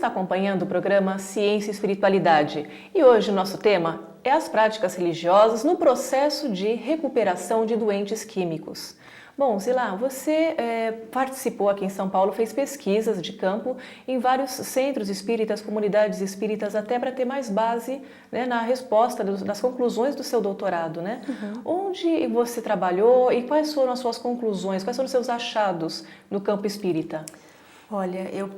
está acompanhando o programa Ciência e Espiritualidade e hoje o nosso tema é as práticas religiosas no processo de recuperação de doentes químicos. Bom, Zilá, você participou aqui em São Paulo, fez pesquisas de campo em vários centros espíritas, comunidades espíritas, até para ter mais base, né, na resposta das conclusões do seu doutorado, né? Onde você trabalhou e quais foram as suas conclusões, quais foram os seus achados no campo espírita? Olha, eu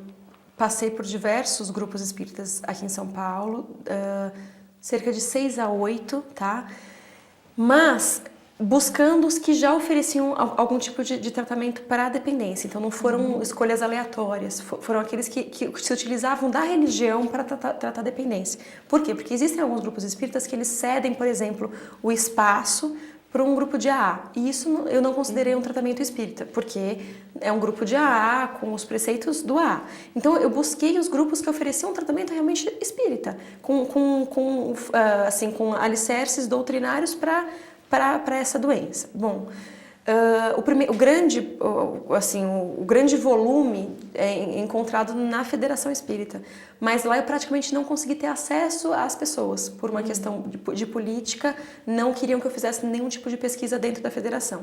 passei por diversos grupos espíritas aqui em São Paulo, cerca de 6 a 8, tá? Mas buscando os que já ofereciam algum tipo de tratamento para a dependência. Então, não foram escolhas aleatórias, foram aqueles que se utilizavam da religião para tratar a dependência. Por quê? Porque existem alguns grupos espíritas que eles cedem, por exemplo, o espaço para um grupo de AA. E isso eu não considerei um tratamento espírita, porque é um grupo de AA com os preceitos do AA. Então, eu busquei os grupos que ofereciam um tratamento realmente espírita, com alicerces doutrinários para essa doença. Bom, o grande volume é encontrado na Federação Espírita, mas lá eu praticamente não consegui ter acesso às pessoas, por uma questão de política, não queriam que eu fizesse nenhum tipo de pesquisa dentro da federação.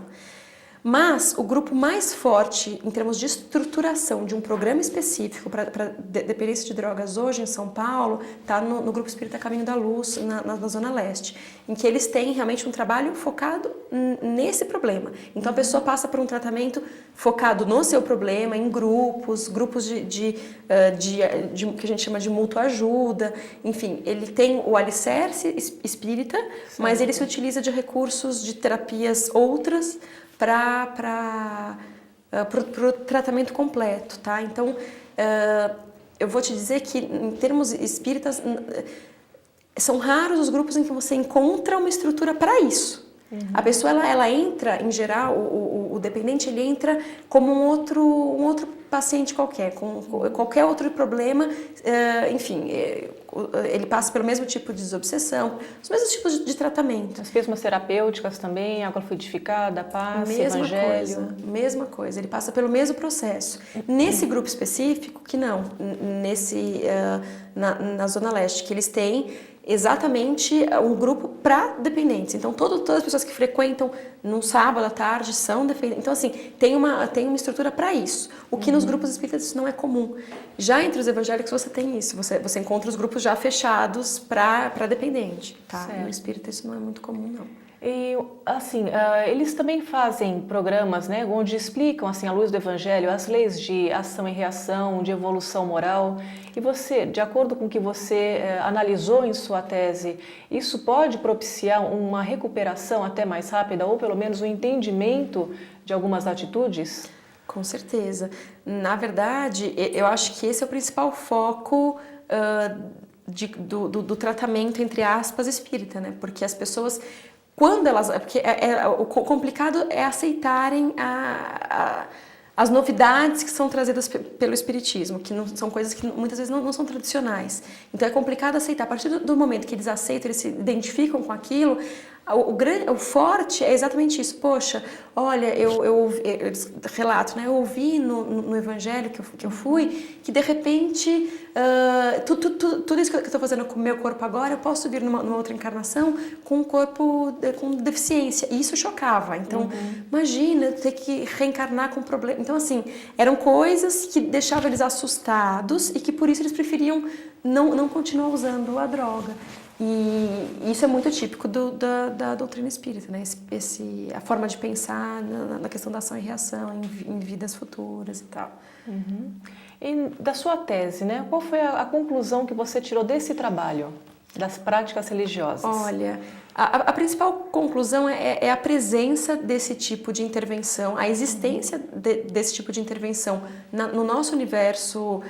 Mas o grupo mais forte em termos de estruturação de um programa específico para dependência de drogas hoje em São Paulo está no Grupo Espírita Caminho da Luz, na Zona Leste, em que eles têm realmente um trabalho focado nesse problema. Então a pessoa passa por um tratamento focado no seu problema, em grupos que a gente chama de mútua ajuda, enfim, ele tem o alicerce espírita, mas ele se utiliza de recursos de terapias outras para o tratamento completo, tá? Então, eu vou te dizer que, em termos espíritas, são raros os grupos em que você encontra uma estrutura para isso. A pessoa, ela entra, em geral, o dependente, ele entra como um outro paciente qualquer, com qualquer outro problema, enfim, ele passa pelo mesmo tipo de desobsessão, os mesmos tipos de tratamento. As mesmas terapêuticas também, água fluidificada, passe, evangelho? Mesma coisa, ele passa pelo mesmo processo. Nesse grupo específico, que não, na Zona Leste, que eles têm exatamente um grupo para dependentes. Então, todas as pessoas que frequentam num sábado à tarde são dependentes. Então, assim, tem uma estrutura para isso. O que nos grupos espíritas isso não é comum. Já entre os evangélicos você tem isso. Você encontra os grupos já fechados para dependente. Tá? No espírita isso não é muito comum, não. E, assim, eles também fazem programas, né, onde explicam, assim, à luz do Evangelho, as leis de ação e reação, de evolução moral. E você, de acordo com o que você analisou em sua tese, isso pode propiciar uma recuperação até mais rápida, ou pelo menos um entendimento de algumas atitudes? Com certeza. Na verdade, eu acho que esse é o principal foco do tratamento, entre aspas, espírita, né? Porque as pessoas, quando elas... Porque o complicado é aceitarem as novidades que são trazidas pelo espiritismo, que não, são coisas que muitas vezes não são tradicionais. Então é complicado aceitar. A partir do momento que eles aceitam, eles se identificam com aquilo, o forte é exatamente isso. Poxa, olha, eu relato, né? Eu ouvi no Evangelho que eu fui, que de repente tudo isso que eu estou fazendo com o meu corpo agora, eu posso vir numa outra encarnação com um corpo com deficiência. E isso chocava. Então, imagina eu ter que reencarnar com problema. Então, assim, eram coisas que deixavam eles assustados e que por isso eles preferiam não continuar usando a droga. E isso é muito típico da doutrina espírita, né? A forma de pensar na questão da ação e reação em vidas futuras e tal. E da sua tese, né? Qual foi a conclusão que você tirou desse trabalho, das práticas religiosas? Olha, a principal conclusão é a presença desse tipo de intervenção, a existência desse tipo de intervenção no nosso universo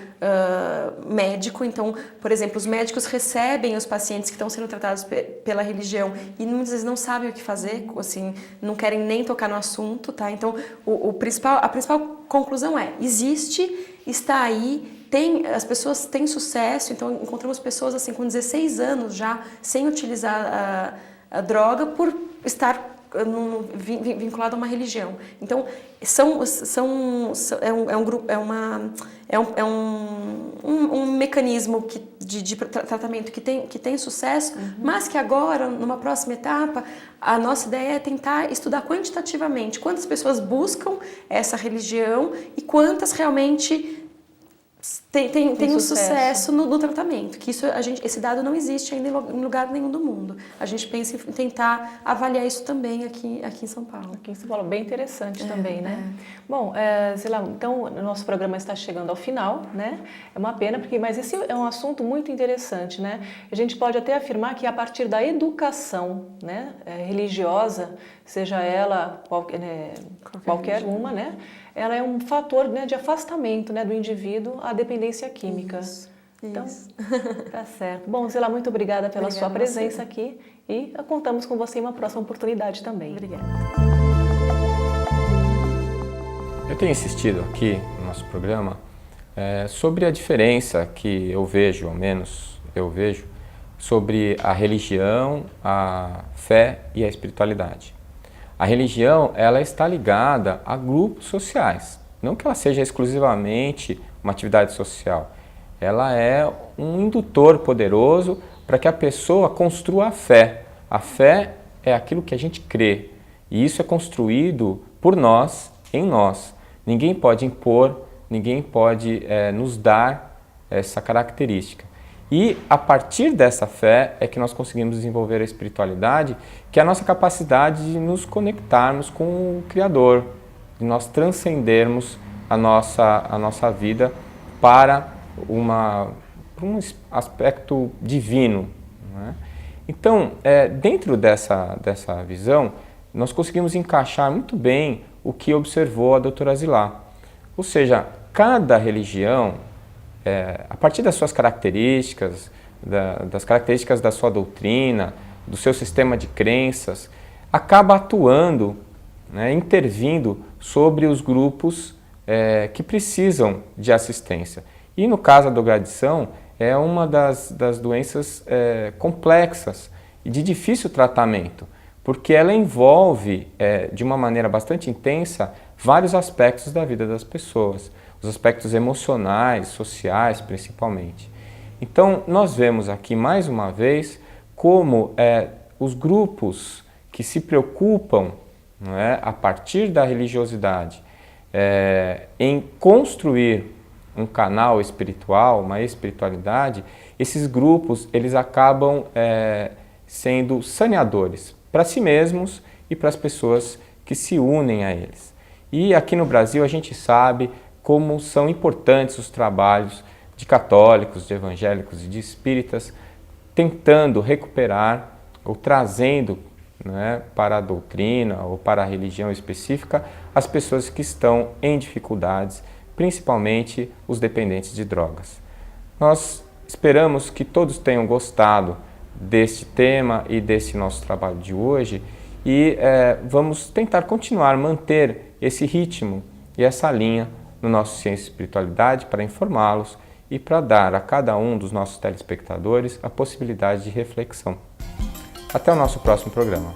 médico. Então, por exemplo, os médicos recebem os pacientes que estão sendo tratados pela religião e muitas vezes não sabem o que fazer, assim, não querem nem tocar no assunto, tá? Então, a principal conclusão existe, está aí. As pessoas têm sucesso, então encontramos pessoas assim com 16 anos já sem utilizar a droga por estar vinculado a uma religião. Então, é um mecanismo de tratamento que tem sucesso, mas que agora, numa próxima etapa, a nossa ideia é tentar estudar quantitativamente quantas pessoas buscam essa religião e quantas realmente tem um sucesso no tratamento, que esse dado não existe ainda em lugar nenhum do mundo. A gente pensa em tentar avaliar isso também aqui em São Paulo. Aqui em São Paulo, bem interessante também, né? Bom, sei lá, então o nosso programa está chegando ao final, né? É uma pena, mas esse é um assunto muito interessante, né? A gente pode até afirmar que a partir da educação, né, religiosa, seja ela qualquer uma, né? Ela é um fator, né, de afastamento, né, do indivíduo à dependência química. Então, tá certo. Bom, Zila, muito obrigada pela sua presença aqui e contamos com você em uma próxima oportunidade também. Obrigada. Eu tenho insistido aqui no nosso programa sobre a diferença que eu vejo, ao menos eu vejo, sobre a religião, a fé e a espiritualidade. A religião, ela está ligada a grupos sociais, não que ela seja exclusivamente uma atividade social. Ela é um indutor poderoso para que a pessoa construa a fé. A fé é aquilo que a gente crê, e isso é construído por nós, em nós. Ninguém pode impor, ninguém pode nos dar essa característica. E a partir dessa fé é que nós conseguimos desenvolver a espiritualidade, que é a nossa capacidade de nos conectarmos com o Criador, de nós transcendermos a nossa vida para um aspecto divino, né? Então, dentro dessa visão, nós conseguimos encaixar muito bem o que observou a doutora Zilá. Ou seja, cada religião, a partir das suas características, das características da sua doutrina, do seu sistema de crenças, acaba atuando, né, intervindo sobre os grupos que precisam de assistência. E no caso da drogadição, é uma das doenças complexas e de difícil tratamento, porque ela envolve, de uma maneira bastante intensa, vários aspectos da vida das pessoas. Os aspectos emocionais, sociais, principalmente. Então, nós vemos aqui, mais uma vez, como os grupos que se preocupam, não é, a partir da religiosidade, em construir um canal espiritual, uma espiritualidade, esses grupos eles acabam sendo saneadores para si mesmos e para as pessoas que se unem a eles. E aqui no Brasil a gente sabe como são importantes os trabalhos de católicos, de evangélicos e de espíritas tentando recuperar ou trazendo, né, para a doutrina ou para a religião específica as pessoas que estão em dificuldades, principalmente os dependentes de drogas. Nós esperamos que todos tenham gostado deste tema e desse nosso trabalho de hoje e vamos tentar continuar, manter esse ritmo e essa linha no nosso Ciência e Espiritualidade para informá-los e para dar a cada um dos nossos telespectadores a possibilidade de reflexão. Até o nosso próximo programa.